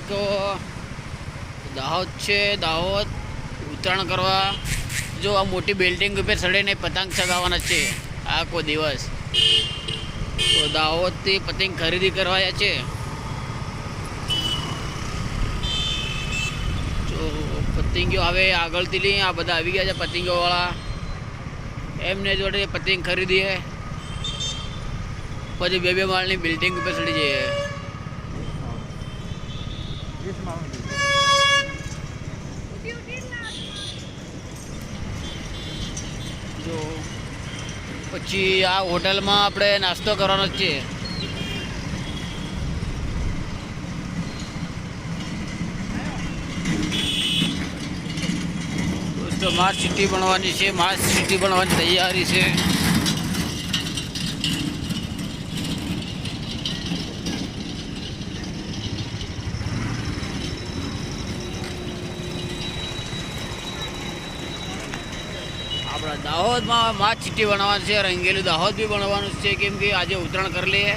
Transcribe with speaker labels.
Speaker 1: તો દાહોદ છે. દાહોદ ઉત્તરાયણ કરવા જો આ મોટી બિલ્ડિંગ ઉપર ચડીને પતંગ ચગાવવાના છે આખો દિવસ. તો દાહોદથી પતંગ ખરીદી કરવાયા છે. જો પતંગો આવે આગળથી લઈ આ બધા આવી ગયા છે પતંગોવાળા. એમને જોડે પતંગ ખરીદીએ પછી બે માળની બિલ્ડિંગ ઉપર ચડી જઈએ. જો પછી આ હોટલમાં આપણે નાસ્તો કરવાનો જ છે. દોસ્તો સ્માર્ટ સિટી બનવાની છે. સ્માર્ટ સિટી બનવાની તૈયારી છે. આપણા દાહોદમાં સ્માર્ટ સિટી બનાવવાનું છે. રંગેલું દાહોદ બી બનાવવાનું છે કેમ કે આજે ઉત્તરાયણ કરી લઈએ.